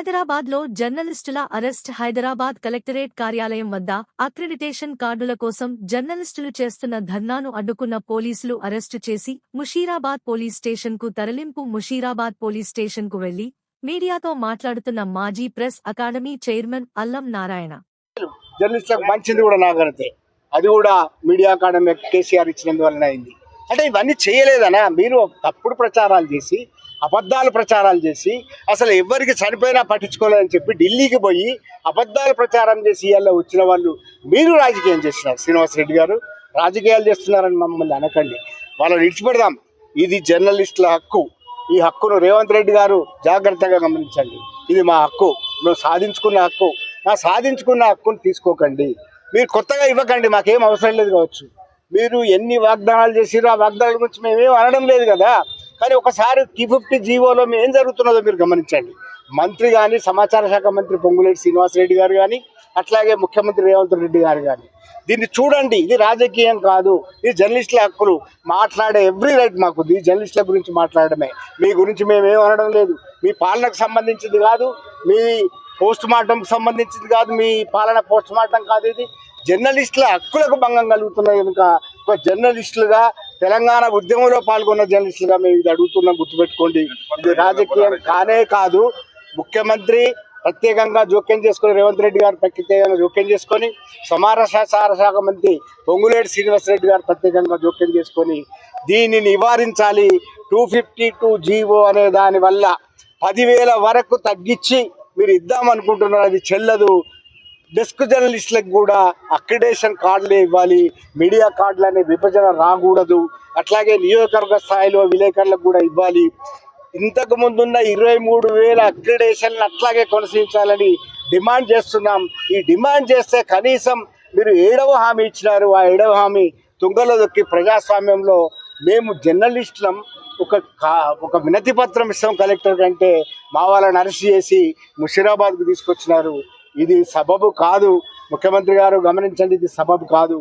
హైదరాబాద్లో జర్నలిస్టుల arrest. Hyderabad collectorate కార్యాలయం వద్ద అక్రిడిటేషన్ కార్డుల కోసం జర్నలిస్టులు చేస్తున్న ధర్నాను అడ్డుకున్న పోలీసులు అరెస్టు చేసి ముషీరాబాద్ పోలీస్ స్టేషన్కు తరలింపు. ముషీరాబాద్ పోలీస్ స్టేషన్కు వెళ్లి మీడియాతో మాట్లాడుతున్న మాజీ ప్రెస్ అకాడమీ చైర్మన్ అల్లం నారాయణ. జర్నలిస్టులకు మంచిది కూడా నాగరితే అది కూడా మీడియా అకాడమీ కేసీఆర్ ఇచ్చినందువలన అయింది. అంటే ఇవన్నీ చేయలేదనా? మీరు తప్పుడు ప్రచారాలు చేసి అబద్ధాలు ప్రచారాలు చేసి అసలు ఎవరికి చనిపోయినా పట్టించుకోలేదని చెప్పి ఢిల్లీకి పోయి అబద్ధాలు ప్రచారం చేసి ఇవాళ వచ్చిన వాళ్ళు మీరు రాజకీయం చేస్తున్నారు. శ్రీనివాసరెడ్డి గారు రాజకీయాలు చేస్తున్నారని మమ్మల్ని అనకండి. వాళ్ళని విడిచిపెడదాం. ఇది జర్నలిస్టుల హక్కు. ఈ హక్కును రేవంత్ రెడ్డి గారు జాగ్రత్తగా గమనించండి. ఇది మా హక్కు, మేము సాధించుకున్న హక్కు. సాధించుకున్న హక్కును తీసుకోకండి. మీరు కొత్తగా ఇవ్వకండి, మాకేం అవసరం లేదు కావచ్చు. మీరు ఎన్ని వాగ్దానాలు చేసిరో ఆ వాగ్దానాల గురించి మేమేం అనడం లేదు కదా. కానీ ఒకసారి T50 జీవోలో ఏం జరుగుతున్నదో మీరు గమనించండి. మంత్రి కానీ, సమాచార శాఖ మంత్రి పొంగులేటి శ్రీనివాసరెడ్డి గారు కానీ, అట్లాగే ముఖ్యమంత్రి రేవంత్ రెడ్డి గారు కానీ దీన్ని చూడండి. ఇది రాజకీయం కాదు, ఇది జర్నలిస్టుల హక్కులు. మాట్లాడే ఎవ్రీ రైట్ మాకు ఈ జర్నలిస్టుల గురించి మాట్లాడమే. మీ గురించి మేమేం అనడం లేదు. మీ పాలనకు సంబంధించింది కాదు, మీ పోస్ట్ మార్టంకి సంబంధించింది కాదు, మీ పాలన పోస్ట్ మార్టం కాదు. ఇది జర్నలిస్టుల హక్కులకు భంగం కలుగుతున్నాయి కనుక ఒక జర్నలిస్టులుగా, తెలంగాణ ఉద్యమంలో పాల్గొన్న జర్నలిస్టులుగా మేము ఇది అడుగుతున్నాం. గుర్తుపెట్టుకోండి, ఇది రాజకీయం కానే కాదు. ముఖ్యమంత్రి ప్రత్యేకంగా జోక్యం చేసుకొని, రేవంత్ రెడ్డి గారు ప్రత్యేకంగా జోక్యం చేసుకొని, సమాచార శాఖ మంత్రి పొంగులేటి శ్రీనివాసరెడ్డి గారు ప్రత్యేకంగా జోక్యం చేసుకొని దీన్ని నివారించాలి. 252 జీవో అనే దాని వల్ల 10,000 వరకు తగ్గించి మీరు ఇద్దామనుకుంటున్నారు. అది చెల్లదు. డెస్క్ జర్నలిస్టులకు కూడా అక్రిడేషన్ కార్డులే ఇవ్వాలి. మీడియా కార్డులు అనే విభజన రాకూడదు. అట్లాగే నియోజకవర్గ స్థాయిలో విలేకరులకు కూడా ఇవ్వాలి. ఇంతకు ముందున్న 23,000 అక్రిడేషన్లు అట్లాగే కొనసాగించాలని డిమాండ్ చేస్తున్నాం. ఈ డిమాండ్ చేస్తే కనీసం మీరు 7వ హామీ ఇచ్చినారు. ఆ 7వ హామీ తుంగలో దొక్కి ప్రజాస్వామ్యంలో మేము జర్నలిస్టులం ఒక వినతి పత్రం ఇస్తాం కలెక్టర్ కంటే మా వాళ్ళని అరెస్ట్ చేసి ముషీరాబాద్కు తీసుకొచ్చినారు. ఇది సబబు కాదు. ముఖ్యమంత్రి గారు గమనించండి, ఇది సబబు కాదు.